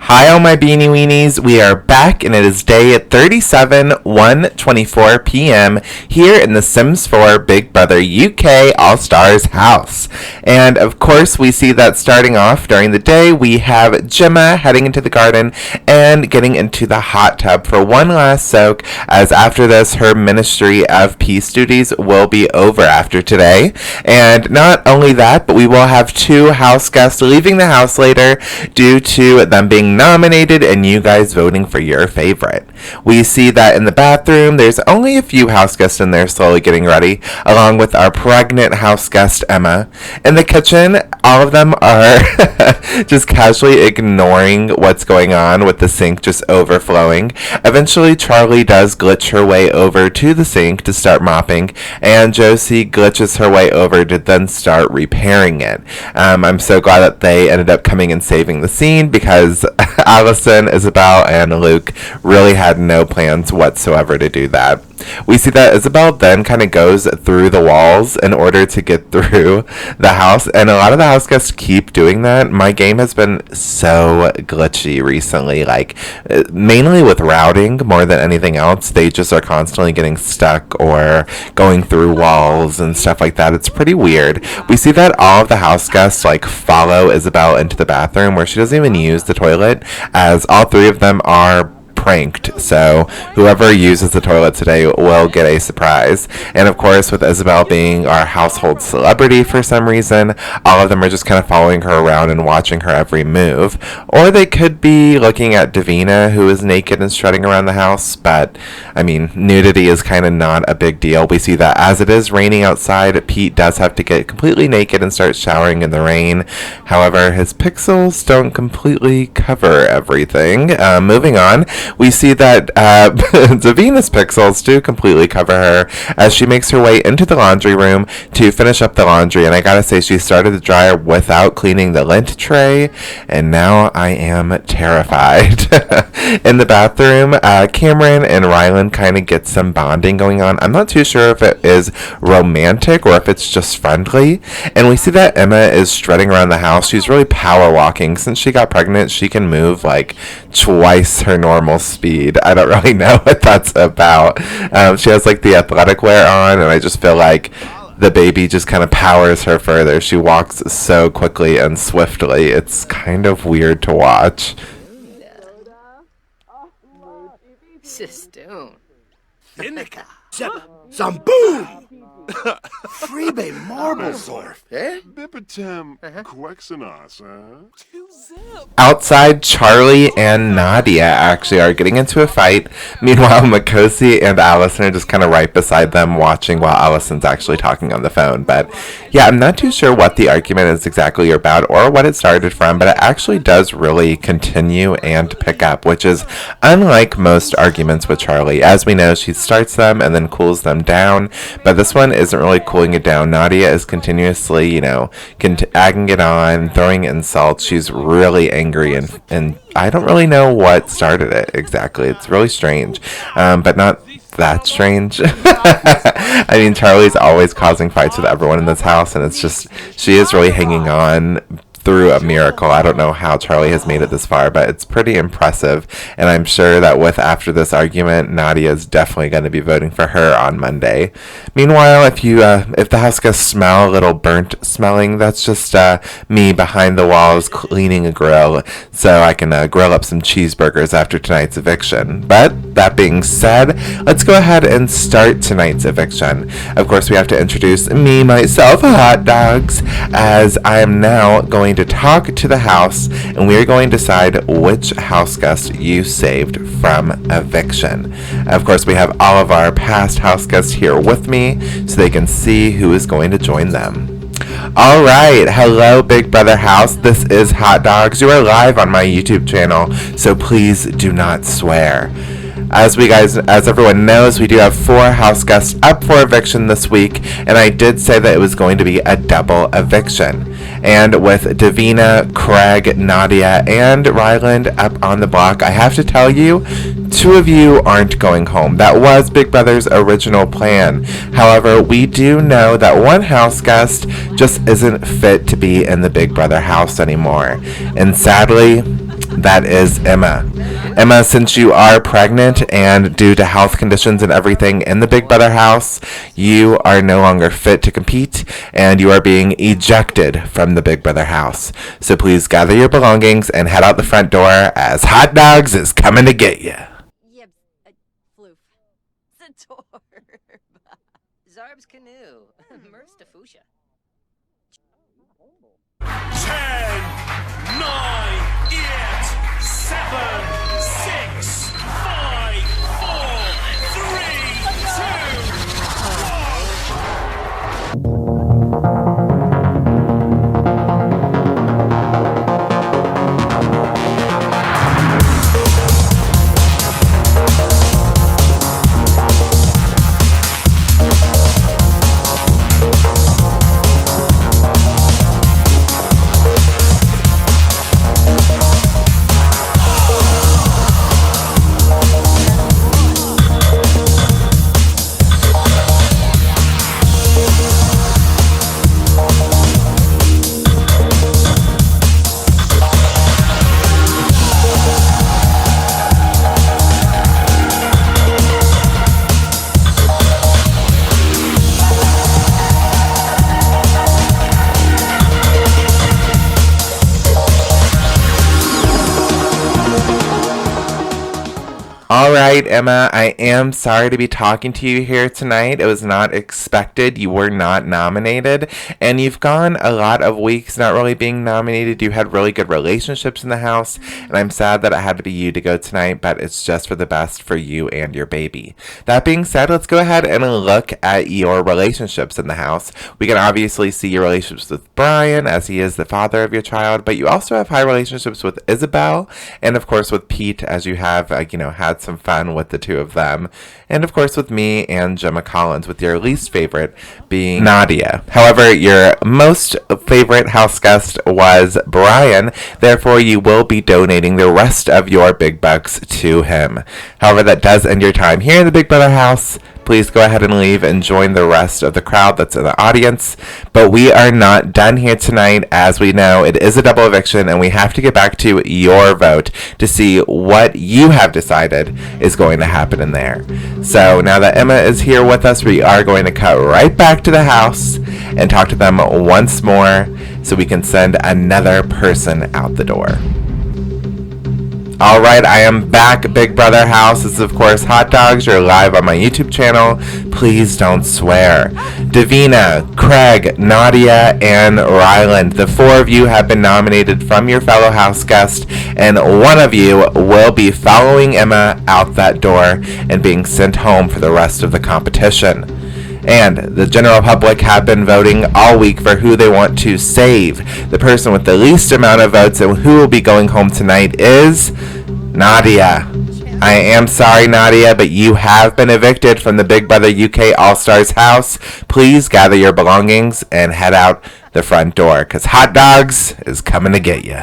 Hi all my beanie weenies, we are back and it is day 37, 1:24 p.m. here in the Sims 4 Big Brother UK All-Stars house. And of course we see that starting off during the day we have Gemma heading into the garden and getting into the hot tub for one last soak, as after this her Ministry of Peace duties will be over after today. And not only that, but we will have 2 house guests leaving the house later due to them being nominated and you guys voting for your favorite. We see that in the bathroom there's only a few house guests in there slowly getting ready, along with our pregnant house guest Emma. In the kitchen, all of them are just casually ignoring what's going on with the sink just overflowing. Eventually Charley does glitch her way over to the sink to start mopping, and Josie glitches her way over to then start repairing it. I'm so glad that they ended up coming and saving the scene, because Allison, Isabelle, and Luke really had no plans whatsoever to do that. We see that Isabelle then kind of goes through the walls in order to get through the house, and a lot of the house guests keep doing that. My game has been so glitchy recently, like mainly with routing more than anything else. They just are constantly getting stuck or going through walls and stuff like that. It's pretty weird. We see that all of the house guests like follow Isabelle into the bathroom where she doesn't even use the toilet, as all 3 of them are pranked, so whoever uses the toilet today will get a surprise. And of course, with Isabelle being our household celebrity for some reason, all of them are just kind of following her around and watching her every move. Or they could be looking at Davina, who is naked and strutting around the house, but I mean, nudity is kind of not a big deal. We see that as it is raining outside, Pete does have to get completely naked and start showering in the rain. However, his pixels don't completely cover everything. Moving on, we see that Davina's pixels do completely cover her as she makes her way into the laundry room to finish up the laundry. And I gotta say, she started the dryer without cleaning the lint tray, and now I am terrified. In the bathroom, Cameron and Ryland kind of get some bonding going on. I'm not too sure if it is romantic or if it's just friendly. And we see that Emma is strutting around the house. She's really power walking. Since she got pregnant, she can move like twice her normal speed. I don't really know what that's about. She has like the athletic wear on, and I just feel like the baby just kind of powers her further. She walks so quickly and swiftly. It's kind of weird to watch. Sistone. Vinica. Zamboom! Freebie Marblethorpe, eh? Bipitem Quexenos, Outside, Charley and Nadia actually are getting into a fight. Meanwhile, Makosi and Allison are just kind of right beside them watching while Allison's actually talking on the phone. But yeah, I'm not too sure what the argument is exactly about or what it started from, but it actually does really continue and pick up, which is unlike most arguments with Charley. As we know, she starts them and then cools them down, but this one isn't really cooling it down. Nadia is continuously, egging it on, throwing insults. She's really angry, and I don't really know what started it exactly. It's really strange, but not that strange. I mean, Charley's always causing fights with everyone in this house, and it's just, she is really hanging on through a miracle. I don't know how Charley has made it this far, but it's pretty impressive, and I'm sure that with after this argument, Nadia is definitely going to be voting for her on Monday. Meanwhile, if the house guests smell a little burnt smelling, that's just me behind the walls cleaning a grill so I can grill up some cheeseburgers after tonight's eviction. But that being said, let's go ahead and start tonight's eviction. Of course, we have to introduce me, myself, Hot Dogs, as I am now going to talk to the house, and we are going to decide which house guest you saved from eviction. Of course, we have all of our past house guests here with me so they can see who is going to join them. Alright, hello Big Brother House, this is Hot Dogs. You are live on my YouTube channel, so please do not swear. As everyone knows, we do have 4 house guests up for eviction this week, and I did say that it was going to be a double eviction. And with Davina, Craig, Nadia, and Ryland up on the block, I have to tell you, 2 of you aren't going home. That was Big Brother's original plan. However, we do know that one house guest just isn't fit to be in the Big Brother house anymore. And sadly, that is Emma. Emma, since you are pregnant and due to health conditions and everything in the Big Brother house, you are no longer fit to compete and you are being ejected from the Big Brother house. So please gather your belongings and head out the front door as Hot Dogs is coming to get you. Yep, floof. Zatorb. Zarb's canoe. Merce to Fuchsia. 10, 9, 8, 7, 6, 5, 4, 3, 2, 1. All right, Emma, I am sorry to be talking to you here tonight. It was not expected. You were not nominated, and you've gone a lot of weeks not really being nominated. You had really good relationships in the house, and I'm sad that it had to be you to go tonight, but it's just for the best for you and your baby. That being said, let's go ahead and look at your relationships in the house. We can obviously see your relationships with Brian, as he is the father of your child, but you also have high relationships with Isabelle, and of course with Pete, as you have, had some fun with the 2 of them, and of course with me and Gemma Collins, with your least favorite being Nadia. However, your most favorite house guest was Brian, therefore you will be donating the rest of your big bucks to him. However, that does end your time here in the Big Brother house. Please go ahead and leave and join the rest of the crowd that's in the audience. But we are not done here tonight. As we know, it is a double eviction, and we have to get back to your vote to see what you have decided is going to happen in there. So now that Emma is here with us, we are going to cut right back to the house and talk to them once more so we can send another person out the door. Alright, I am back, Big Brother house. This is, of course, Hot Dogs. You're live on my YouTube channel. Please don't swear. Davina, Craig, Nadia, and Ryland. The 4 of you have been nominated from your fellow house guest, and 1 of you will be following Emma out that door and being sent home for the rest of the competition. And the general public have been voting all week for who they want to save. The person with the least amount of votes and who will be going home tonight is Nadia. I am sorry, Nadia, but you have been evicted from the Big Brother UK All-Stars house. Please gather your belongings and head out the front door, because Hot Dogs is coming to get you.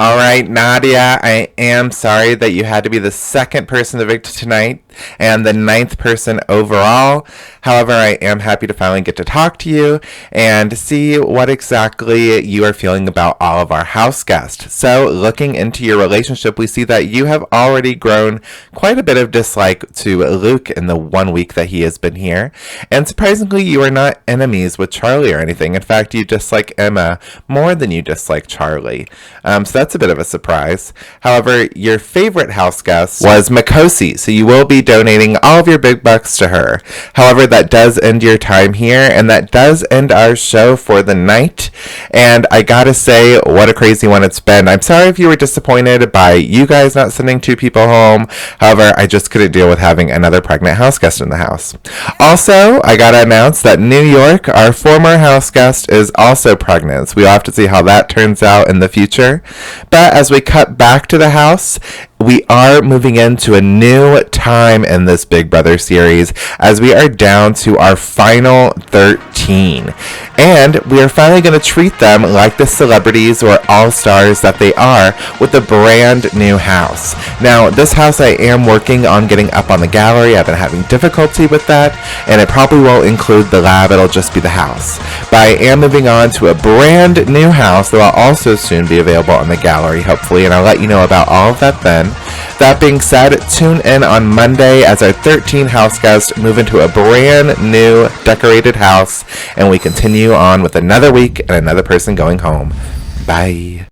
All right, Nadia, I am sorry that you had to be the second person evicted tonight and the 9th person overall. However, I am happy to finally get to talk to you and see what exactly you are feeling about all of our house guests. So, looking into your relationship, we see that you have already grown quite a bit of dislike to Luke in the 1 week that he has been here. And surprisingly, you are not enemies with Charley or anything. In fact, you dislike Emma more than you dislike Charley. So that's a bit of a surprise. However, your favorite house guest was Makosi, so you will be donating all of your big bucks to her. However, that does end your time here, and that does end our show for the night. And I gotta say, what a crazy one it's been. I'm sorry if you were disappointed by you guys not sending 2 people home. However, I just couldn't deal with having another pregnant house guest in the house. Also, I gotta announce that New York, our former house guest, is also pregnant. So we'll have to see how that turns out in the future. But as we cut back to the house, we are moving into a new time in this Big Brother series as we are down to our final 13. And we are finally going to treat them like the celebrities or all-stars that they are with a brand new house. Now, this house I am working on getting up on the gallery. I've been having difficulty with that, and it probably won't include the lab. It'll just be the house. But I am moving on to a brand new house that will also soon be available on the gallery, hopefully, and I'll let you know about all of that then. That being said, tune in on Monday as our 13 house guests move into a brand new decorated house, and we continue on with another week and another person going home. Bye.